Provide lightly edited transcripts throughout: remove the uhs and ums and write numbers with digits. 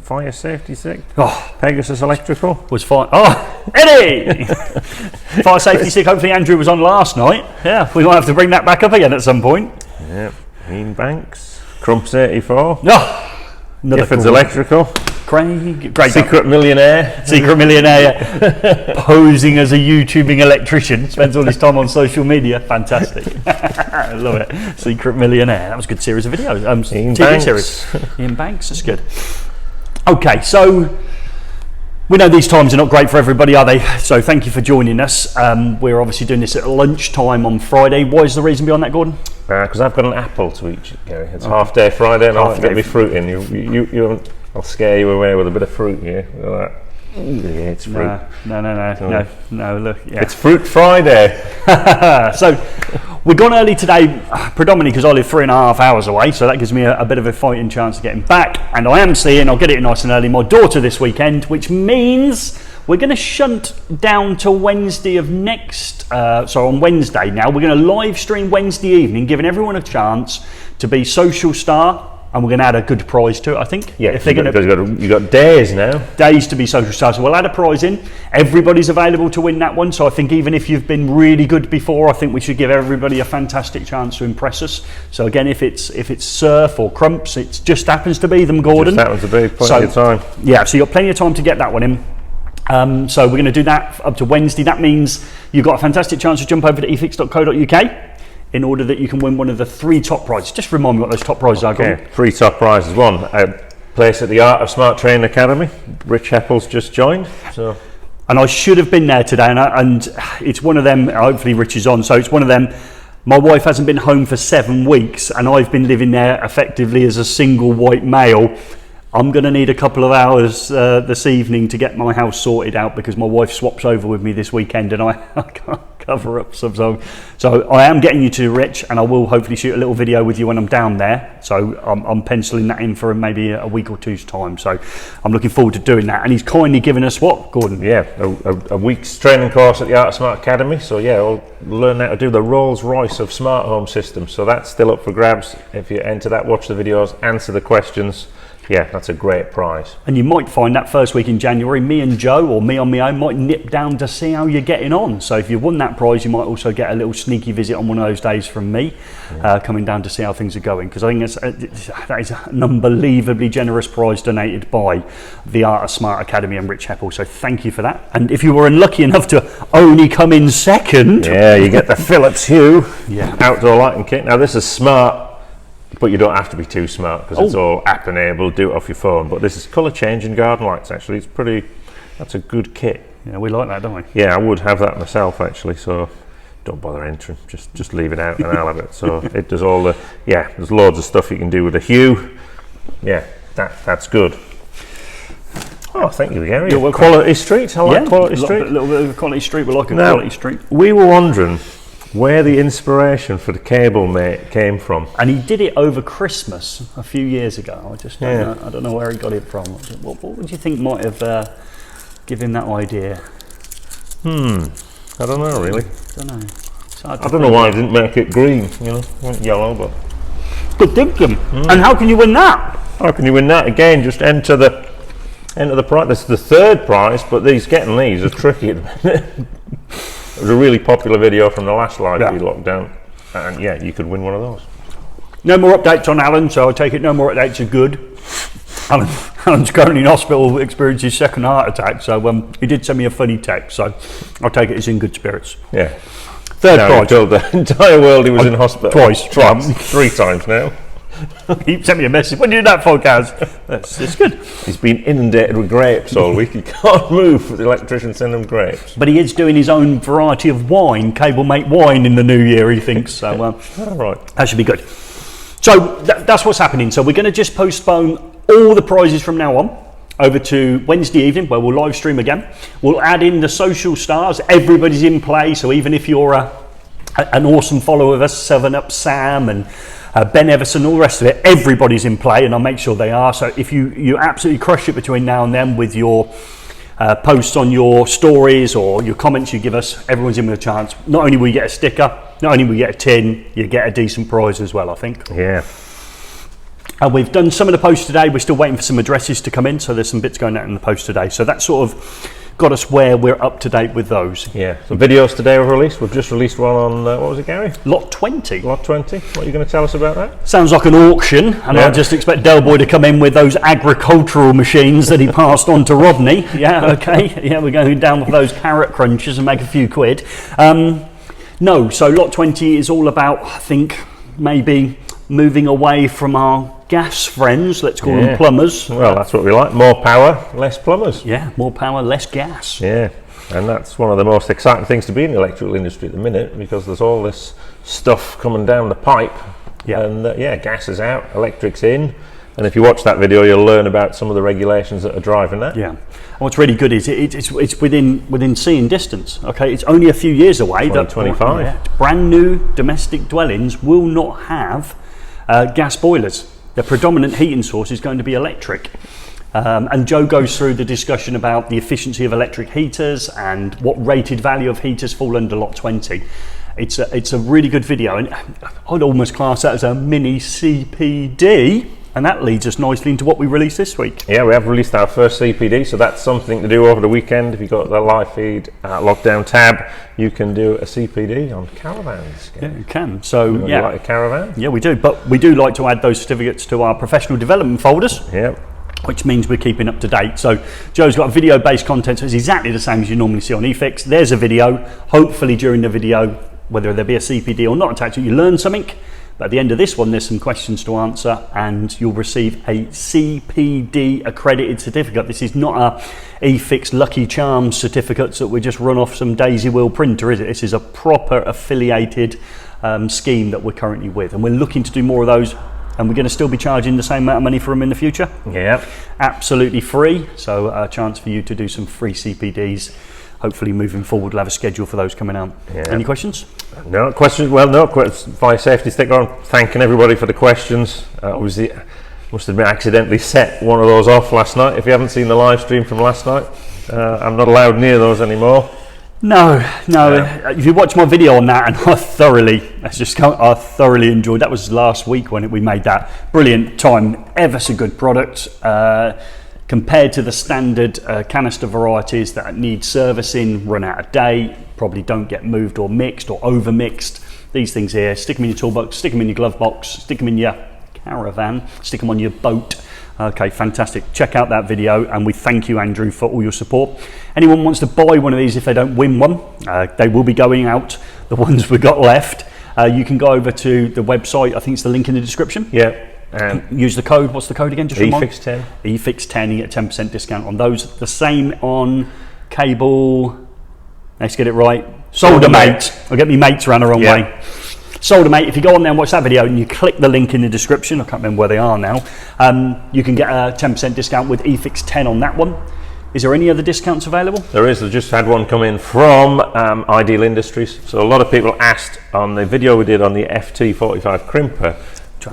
fire safety stick. Oh, Pegasus Electrical. was fine. Oh, Eddie! Fire safety stick. Hopefully Andrew was on last night. Yeah, we might have to bring that back up again at some point. Yeah, Ian Banks. Crumps 84. Oh, another eFIXX cool Electrical. Craig, great. Secret Millionaire. Secret millionaire, posing as a YouTubing electrician, spends all his time on social media. Fantastic. I love it. Secret millionaire. That was a good series of videos. Ian TV Banks. series. Ian Banks, that's good. Okay, so we know these times are not great for everybody, are they? So thank you for joining us. We're obviously doing this at lunchtime on Friday. What is the reason behind that, Gordon? Because I've got an apple to eat, Gary. It's half day Friday and I have to get my fruit in. You haven't. I'll scare you away with a bit of fruit here. Look at that. Yeah, it's fruit. No, look. Yeah. It's Fruit Friday. So we've gone early today, predominantly because I live 3.5 hours away, so that gives me a bit of a fighting chance of getting back. And I am seeing, I'll get it nice and early, my daughter this weekend, which means we're going to shunt down to Wednesday of on Wednesday now. We're going to live stream Wednesday evening, giving everyone a chance to be social star. And we're going to add a good prize to it, I think. Yeah, if you've got days now. Days to be social stars. So we'll add a prize in. Everybody's available to win that one. So I think even if you've been really good before, I think we should give everybody a fantastic chance to impress us. So again, if it's surf or crumps, it just happens to be them, Gordon. Just happens to be plenty of time. Yeah, so you've got plenty of time to get that one in. So we're going to do that up to Wednesday. That means you've got a fantastic chance to jump over to eFIXX.co.uk. in order that you can win one of the 3 top prizes. Just remind me what those top prizes are. Okay, 3 top prizes. 1, a place at the Art of Smart Training Academy. Rich Heppell's just joined. So, and I should have been there today, and it's one of them. Hopefully Rich is on. So it's one of them. My wife hasn't been home for 7 weeks, and I've been living there effectively as a single white male. I'm going to need a couple of hours this evening to get my house sorted out because my wife swaps over with me this weekend and I can't cover up some. So I am getting you to Rich, and I will hopefully shoot a little video with you when I'm down there. So I'm penciling that in for maybe a week or two's time. So I'm looking forward to doing that. And he's kindly given us what, Gordon? Yeah, a week's training course at the Art of Smart Academy. So yeah, I'll learn how to do the Rolls Royce of smart home systems. So that's still up for grabs. If you enter that, watch the videos, answer the questions. Yeah, that's a great prize. And you might find that first week in January, me and Joe, or me on my own, might nip down to see how you're getting on. So if you won that prize, you might also get a little sneaky visit on one of those days from me, coming down to see how things are going. Because I think that is an unbelievably generous prize donated by the Art of Smart Academy and Rich Heppell. So thank you for that. And if you were unlucky enough to only come in second... Yeah, you get the Philips Hue yeah. outdoor lighting kit. Now this is smart, but you don't have to be too smart because it's all app enabled, do it off your phone. But this is colour changing garden lights actually. It's pretty, that's a good kit. Yeah, we like that, don't we? Yeah, I would have that myself actually, so don't bother entering, just leave it out and I'll have it. So it does all the, yeah, there's loads of stuff you can do with the Hue. Yeah, that's good. Oh, thank you, Gary. Quality Street, I like Quality Street. A little bit of Quality Street, we like a now, Quality Street. We were wondering where the inspiration for the cable mate came from. And he did it over Christmas a few years ago. I just don't know where he got it from. What would you think might have given him that idea? I don't know really. I don't know why I didn't make it green, you know, yellow, but... Good thinking. And how can you win that? How can you win that? Again, just enter the prize. This is the 3rd prize, but getting these are tricky at the minute. It was a really popular video from the last live feed lockdown, and yeah, you could win one of those. No more updates on Alan, so I take it no more updates are good. Alan's currently in hospital, experiencing his 2nd heart attack, so he did send me a funny text, so I'll take it as in good spirits. Yeah. 3rd prize. Told the entire world he was in hospital. Twice. 3 times now. He sent me a message. What did you do that for, Gaz? It's good. He's been inundated with grapes all week. He can't move with the electrician sending him grapes. But he is doing his own variety of wine, cable mate wine, in the new year, he thinks. So right. That should be good. So that's what's happening. So we're going to just postpone all the prizes from now on over to Wednesday evening, where we'll live stream again. We'll add in the social stars. Everybody's in play. So even if you're an awesome follower of us, 7up Sam and Ben Everson, all the rest of it, everybody's in play, and I'll make sure they are. So if you absolutely crush it between now and then with your posts on your stories or your comments you give us, everyone's in with a chance. Not only will you get a sticker, not only will you get a tin, you get a decent prize as well, I think. Yeah. We've done some of the posts today. We're still waiting for some addresses to come in, so there's some bits going out in the post today. So that sort of got us where we're up to date with those. Yeah, so videos today we've released. We've just released one on, what was it, Gary? Lot 20. Lot 20. What are you going to tell us about that? Sounds like an auction, and I just expect Del Boy to come in with those agricultural machines that he passed on to Rodney. Yeah, okay. Yeah, we're going down with those carrot crunchers and make a few quid. No, so Lot 20 is all about, I think, maybe moving away from our gas friends, let's call them plumbers. Well, that's what we like. More power, less plumbers. Yeah, more power, less gas. Yeah, and that's one of the most exciting things to be in the electrical industry at the minute, because there's all this stuff coming down the pipe. Yeah. And gas is out, electric's in. And if you watch that video, you'll learn about some of the regulations that are driving that. Yeah. And what's really good is it's within seeing distance. Okay, it's only a few years away. 2025. Brand new domestic dwellings will not have gas boilers. The predominant heating source is going to be electric. And Joe goes through the discussion about the efficiency of electric heaters and what rated value of heaters fall under Lot 20. It's a really good video, and I'd almost class that as a mini CPD, and that leads us nicely into what we released this week. Yeah, we have released our first CPD, so that's something to do over the weekend. If you've got the live feed lockdown tab, you can do a CPD on caravans. Yeah, you can. So you like a caravan? Yeah, we do, but we do like to add those certificates to our professional development folders. Yeah. Which means we're keeping up to date. So Joe's got video-based content, so it's exactly the same as you normally see on eFIXX. There's a video. Hopefully during the video, whether there be a CPD or not attached, you learn something. But at the end of this one, there's some questions to answer, and you'll receive a CPD accredited certificate. This is not a eFIXX Lucky Charms certificates that we just run off some daisy wheel printer, is it? This is a proper affiliated scheme that we're currently with, and we're looking to do more of those. And we're going to still be charging the same amount of money for them in the future. Yeah. Absolutely free. So a chance for you to do some free CPDs. Hopefully moving forward, we'll have a schedule for those coming out. Yeah. Any questions? No questions. Well, no. Fire safety sticker on. Thanking everybody for the questions. Must have been accidentally set one of those off last night. If you haven't seen the live stream from last night, I'm not allowed near those anymore. No. If you watch my video on that, and I thoroughly enjoyed. That was last week when we made that. Brilliant time, ever so good product. Compared to the standard canister varieties that need servicing, run out of date, probably don't get moved or mixed or over mixed. These things here, stick them in your toolbox, stick them in your glove box, stick them in your caravan, stick them on your boat. Okay, fantastic. Check out that video, and we thank you, Andrew, for all your support. Anyone wants to buy one of these if they don't win one, they will be going out, the ones we've got left. You can go over to the website, I think it's the link in the description. Yeah. Use the code, what's the code again? Just eFIXX10. eFIXX10, you get a 10% discount on those. The same on cable, let's get it right, Solder Mate. I'll get me mates around the wrong way. Solder Mate, if you go on there and watch that video and you click the link in the description, I can't remember where they are now, you can get a 10% discount with eFIXX10 on that one. Is there any other discounts available? There is. I just had one come in from Ideal Industries. So a lot of people asked on the video we did on the FT45 crimper,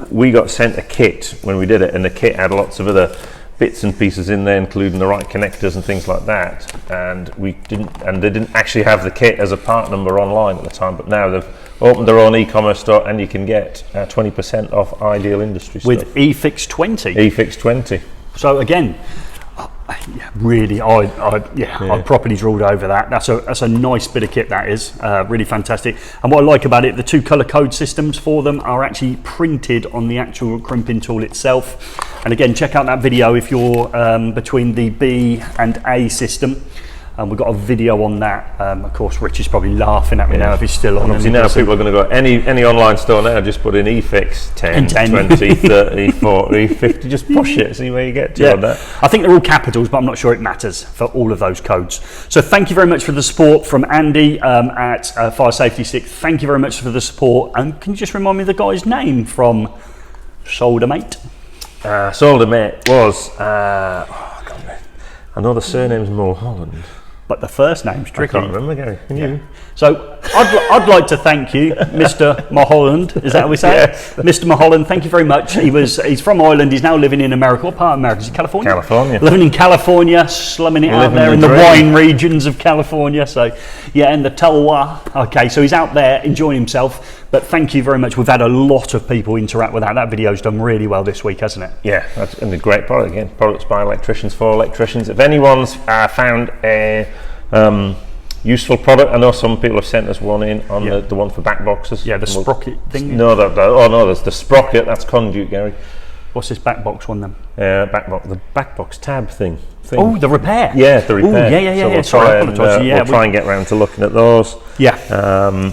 we got sent a kit when we did it, and the kit had lots of other bits and pieces in there, including the right connectors and things like that. And they didn't actually have the kit as a part number online at the time, but now they've opened their own e-commerce store, and you can get 20% off Ideal Industries with stuff. eFIXX20. eFIXX20. So again, really, I properly drooled over that. That's a nice bit of kit, that is. Really fantastic. And what I like about it, the two colour code systems for them are actually printed on the actual crimping tool itself. And again, check out that video if you're between the B and A system. We've got a video on that. Of course, Rich is probably laughing at me now if he's still on. Obviously now people are going to go, any online store now, just put in eFIXX 10, 20, 30, 40, 50, just push it, see where you get to on that. I think they're all capitals, but I'm not sure it matters for all of those codes. So thank you very much for the support from Andy at Fire Safety Stick. Thank you very much for the support. And can you just remind me of the guy's name from Solder Mate? Solder Mate was, I know the surname's Mulholland. But the first name's tricky. I can't remember, Gary. Can you? So I'd like to thank you, Mr. Mulholland. Is that how we say it? Mr. Mulholland, thank you very much. He's from Ireland. He's now living in America. What part of America? Is it California? California. Living in California, slumming it out there in the wine regions of California. So, yeah, in the Tulwa. Okay, so he's out there enjoying himself. But thank you very much. We've had a lot of people interact with that. That video's done really well this week, hasn't it? Yeah, that's and a great product. Again, products by electricians for electricians. If anyone's found a useful product, I know some people have sent us one in on the one for back boxes. Yeah, the sprocket thing. No, there's the sprocket. That's conduit, Gary. What's this back box one then? The back box tab thing. Oh, the repair. Yeah, the repair. Ooh, yeah. So we'll try and get round to looking at those. Yeah.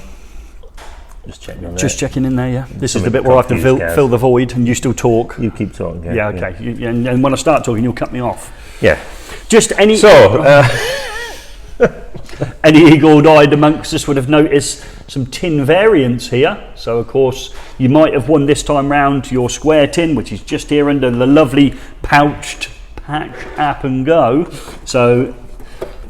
Just checking on there. Just checking in there, yeah. This is the bit where I have to fill the void and you still talk. You keep talking, Gary. Yeah, okay. Yeah. And when I start talking, you'll cut me off. Yeah. Just any... So... Any eagle-eyed amongst us would have noticed some tin variants here. So, of course, you might have won this time round your square tin, which is just here under the lovely pouched Patch App and Go. So,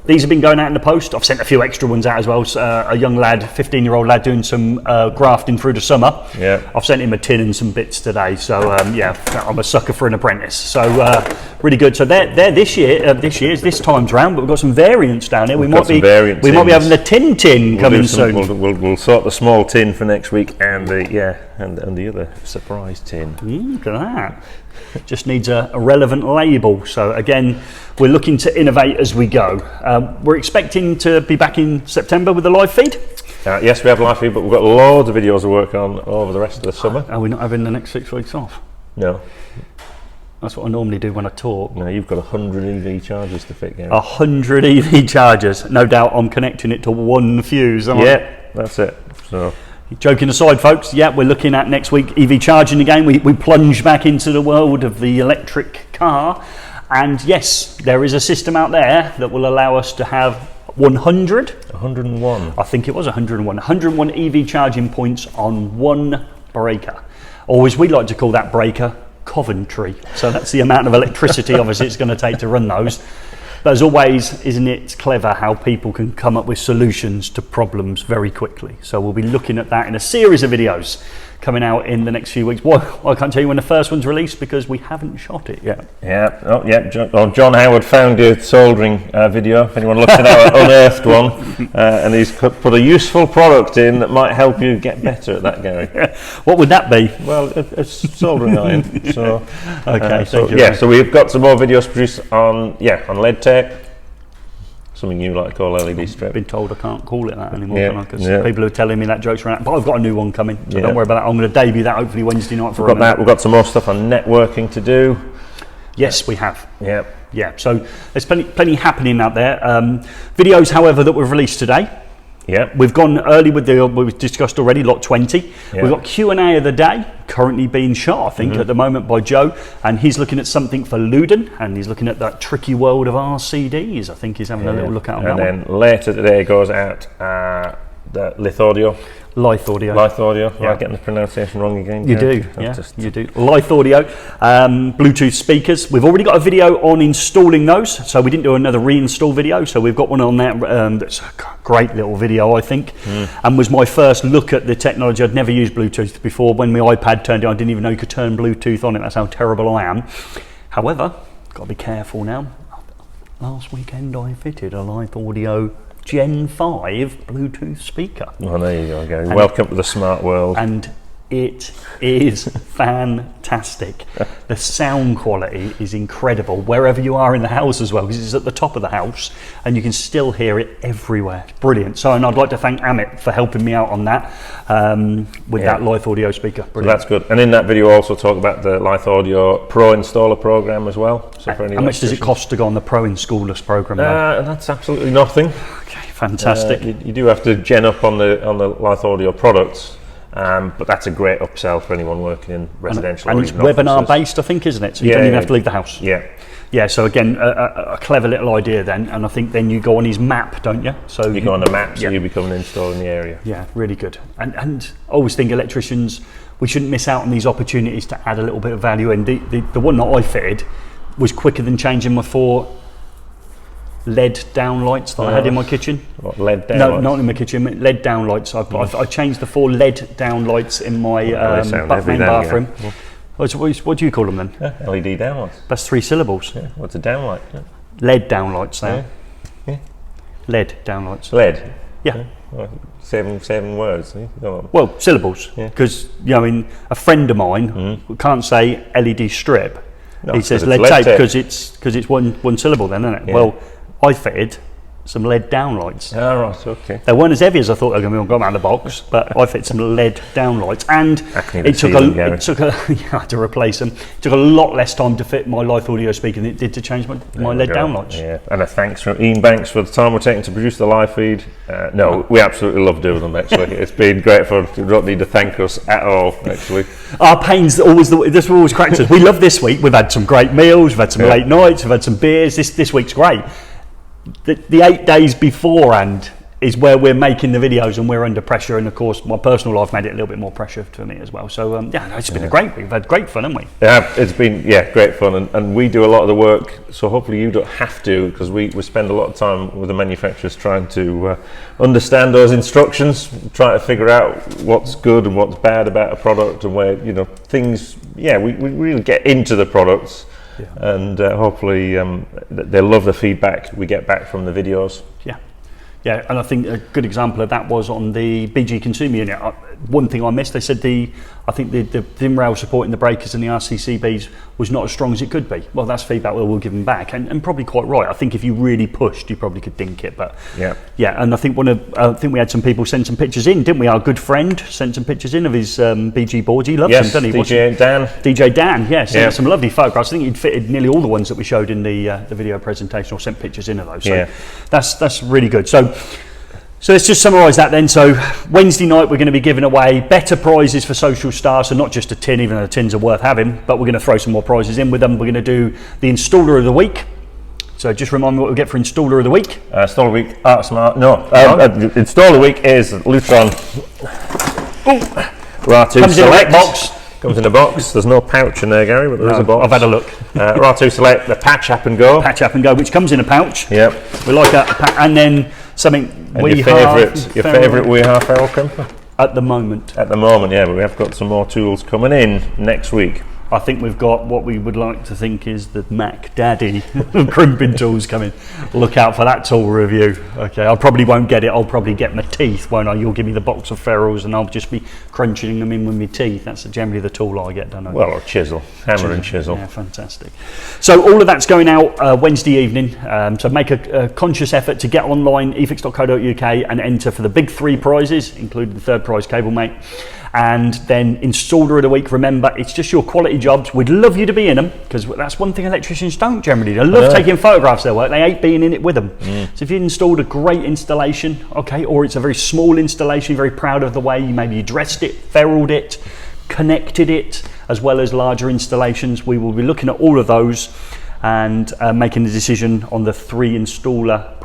these have been going out in the post. I've sent a few extra ones out as well. So, a young lad, 15-year-old lad, doing some grafting through the summer. Yeah. I've sent him a tin and some bits today. So, yeah, I'm a sucker for an apprentice. So, really good. So, they're this year's time's round, but we've got some variants down here. We might be having the tin coming soon. We'll sort the small tin for next week and the other surprise tin. Look at that. Just needs a relevant label. So again, we're looking to innovate as we go. We're expecting to be back in September with the live feed. Yes, we have live feed, but we've got loads of videos to work on over the rest of the summer. Are we not having the next 6 weeks off? No. That's what I normally do when I talk. No, you've got 100 EV chargers to fit, Gary. 100 EV chargers. No doubt I'm connecting it to one fuse. Yeah, that's it. So. Joking aside, folks, yeah, we're looking at next week EV charging again. We plunge back into the world of the electric car. And yes, there is a system out there that will allow us to have 101. I think it was 101 EV charging points on one breaker. Or as we like to call that breaker, Coventry. So that's the amount of electricity, obviously, it's going to take to run those. But as always, isn't it clever how people can come up with solutions to problems very quickly? So we'll be looking at that in a series of videos coming out in the next few weeks. Well, I can't tell you when the first one's released because we haven't shot it yet. Yeah. John Howard found your soldering video. If anyone looks at our unearthed one, and he's put a useful product in that might help you get better at that, Gary. What would that be? Well, it's soldering iron. So okay. So we've got some more videos produced on LED tape. Something you like to call LED strip. I've been told I can't call it that anymore, because people are telling me that joke's run out. But I've got a new one coming, so don't worry about that. I'm going to debut that hopefully Wednesday night for We've got some more stuff on networking to do. Yes, we have. Yeah. So there's plenty happening out there. Videos, however, that we've released today. Yeah. We've gone early with we've discussed already, lot 20. Yeah. We've got Q&A of the day, currently being shot, I think, at the moment by Joe. And he's looking at something for Luden, and he's looking at that tricky world of RCDs. I think he's having a little look at on that one. And then later today goes out the Lithe Audio. Lithe Audio. Am I getting the pronunciation wrong again? You do. You do. Lithe Audio, Bluetooth speakers. We've already got a video on installing those, so we didn't do another reinstall video. So we've got one on there. That's a great little video, I think, and was my first look at the technology. I'd never used Bluetooth before. When my iPad turned on, I didn't even know you could turn Bluetooth on it. That's how terrible I am. However, got to be careful now. Last weekend I fitted a Lithe Audio Gen 5 Bluetooth speaker. Well, there you go, Gary. Welcome to the smart world. And it is fantastic. The sound quality is incredible wherever you are in the house as well, because it's at the top of the house and you can still hear it everywhere. It's brilliant. So, and I'd like to thank Amit for helping me out on that with that Lithe Audio speaker. Brilliant. So that's good. And in that video, also talk about the Lithe Audio Pro Installer program as well. So for any how much does it cost to go on the Pro Installers program? That's absolutely nothing. Okay, fantastic. You do have to gen up on the Lithe Audio products. But that's a great upsell for anyone working in residential. And it's webinar based, I think, isn't it? So you don't even have to leave the house. Yeah. So again, a clever little idea then, and I think then you go on his map, don't you? So you go on the map, so you become an installer in the area. Yeah, really good. And I always think electricians, we shouldn't miss out on these opportunities to add a little bit of value. And the one that I fitted was quicker than changing my 4 LED downlights that I had in my kitchen. What, LED downlights? No, not in my kitchen. LED downlights. I changed the 4 LED downlights in my main bathroom. What do you call them then? LED downlights. That's 3 syllables. Yeah. What's a downlight? LED downlights now. Yeah. LED downlights. LED. Yeah. Seven words. No. Well, syllables. Because I mean, a friend of mine can't say LED strip. No, he says it's lead tape because it's one syllable then, isn't it? Yeah. Well, I fitted some lead downlights. Oh, right, okay. They weren't as heavy as I thought they were going to be out of the box, but I fit some lead downlights, and I had to replace them. It took a lot less time to fit my live audio speaker than it did to change my lead downlights. Yeah, and a thanks from Ian Banks for the time we're taking to produce the live feed. We absolutely love doing them, actually. It's been great fun. You don't need to thank us at all, actually. Our pains, this always cracks us. We love this week. We've had some great meals, we've had some late nights, we've had some beers. This week's great. The 8 days beforehand is where we're making the videos and we're under pressure, and of course my personal life made it a little bit more pressure for me as well. So it's been a great week. We've had great fun, haven't we? Yeah, it's been great fun, and we do a lot of the work, so hopefully you don't have to, because we spend a lot of time with the manufacturers trying to understand those instructions, trying to figure out what's good and what's bad about a product, and where things we really get into the products. Yeah. And hopefully they love the feedback we get back from the videos. Yeah, and I think a good example of that was on the BG consumer unit. One thing I missed, they said I think the thin rail supporting the breakers and the RCCBs was not as strong as it could be. Well, that's feedback we'll give them back, and probably quite right. I think if you really pushed, you probably could dink it. But and I think we had some people send some pictures in, didn't we? Our good friend sent some pictures in of his BG boards. He loves them, doesn't he? DJ Dan, sent some lovely photographs. I think he'd fitted nearly all the ones that we showed in the video presentation, or sent pictures in of those. So that's really good. So let's just summarise that then. So Wednesday night we're going to be giving away better prizes for Social Star, so not just a tin, even though the tins are worth having, but we're going to throw some more prizes in with them. We're going to do the installer of the week. So just remind me what we get for installer of the week. Installer of the week, installer of the week is Lutron RA2 Comes Select. In a box. Comes in a box. There's no pouch in there, Gary, but there is a box. I've had a look. RA2 Select, the patch up and go. Patch up and go, which comes in a pouch. Yep. We like that. And then something your favourite Wiha ferrule crimper? At the moment, but we have got some more tools coming in next week. I think we've got what we would like to think is the Mac Daddy crimping tools coming. Look out for that tool review. Okay, I probably won't get it. I'll probably get my teeth, won't I? You'll give me the box of ferrules and I'll just be crunching them in with my teeth. That's generally the tool I get, don't I? Well, or chisel, hammer and chisel. Yeah, fantastic. So all of that's going out Wednesday evening. So make a conscious effort to get online, eFIXX.co.uk, and enter for the big 3 prizes, including the 3rd prize, cable mate. And then installer of the week, remember, it's just your quality jobs. We'd love you to be in them, because that's one thing electricians don't generally. They love taking photographs of their work. They hate being in it with them. So if you installed a great installation, or it's a very small installation, you're very proud of the way you dressed it, ferruled it, connected it, as well as larger installations, we will be looking at all of those and making a decision on the 3 installer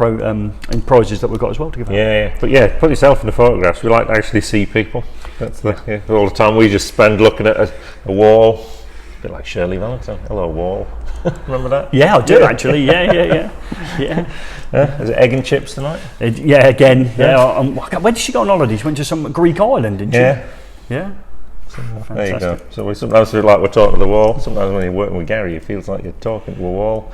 prizes that we've got as well to give out. But put yourself in the photographs. We like to actually see people. That's all the time we just spend looking at a wall, a bit like Shirley Valentine. Hello, wall. Remember that? Yeah, I do actually. Yeah. Is it egg and chips tonight? Again. Where did she go on holiday? She went to some Greek island, didn't she? Yeah. There you go. So we sometimes feel like we're talking to the wall. Sometimes when you're working with Gary, it feels like you're talking to a wall.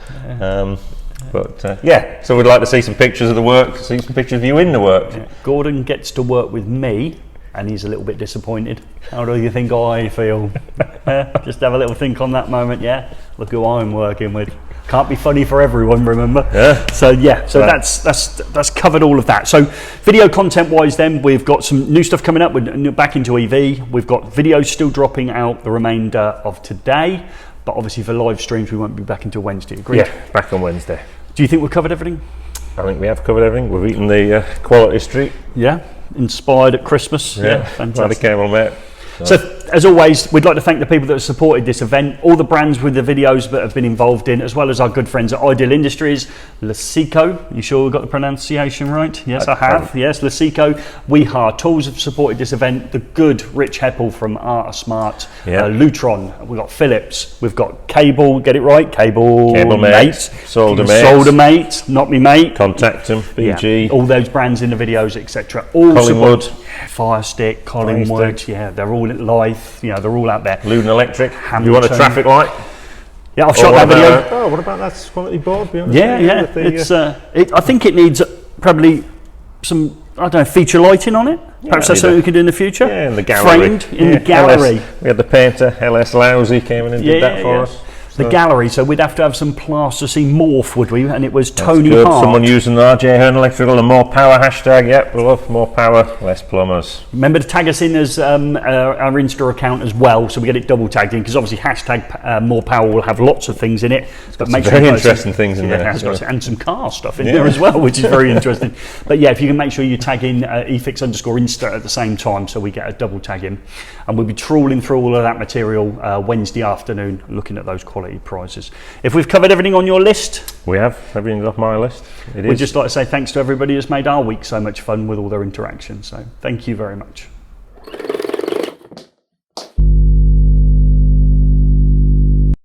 So we'd like to see some pictures of the work, see some pictures of you in the work. Gordon gets to work with me, and he's a little bit disappointed. How do you think I feel? Just have a little think on that moment. Look who I'm working with. Can't be funny for everyone, remember? So that's covered all of that. So video content wise then, we've got some new stuff coming up. We're back into EV. We've got videos still dropping out the remainder of today, but obviously for live streams we won't be back until Wednesday. Agreed? Yeah, back on Wednesday. Do you think we've covered everything? I think we have covered everything. We've eaten the Quality Street. Yeah, inspired at Christmas. Fantastic. Cable mate. So as always, we'd like to thank the people that have supported this event, all the brands with the videos that have been involved in, as well as our good friends at Ideal Industries, Lesico. You sure we got the pronunciation right? Yes, I have. Yes, Lesico. Wiha Tools have supported this event. The good Rich Heppell from Art Smart. Lutron. We've got Philips. We've got Cable. Get it right. Cable Mate. Solder Mate. Not me mate. Contact them. BG. All those brands in the videos, etc. All Collingwood. Firestick. Collingwood. Yeah, they're all live. They're all out there. Luton Electric. Hamilton. You want a traffic light? Yeah, I've shot that video. What about that quality board? It's. I think it needs probably some don't know, feature lighting on it. Perhaps that's something we can do in the future. Yeah, in the gallery. Framed in the gallery. We had the painter, LS Lousy, came in and did that for us. The gallery, so we'd have to have some plasticine morph, would we? And it was That's Tony good. Hart. Someone using the RJ Hearn Electrical and more power hashtag. Yep, we love more power, less plumbers. Remember to tag us in as our Insta account as well, so we get it double tagged in, because obviously hashtag more power will have lots of things in it. But make Very interesting things in there. And some car stuff in there as well, which is very interesting. But yeah, if you can make sure you tag in eFIXX_Insta at the same time, so we get a double tag in. And we'll be trawling through all of that material Wednesday afternoon, looking at those quality prizes. If we've covered everything on your list, we have everything's off my list. We'd just like to say thanks to everybody who's made our week so much fun with all their interactions. So thank you very much.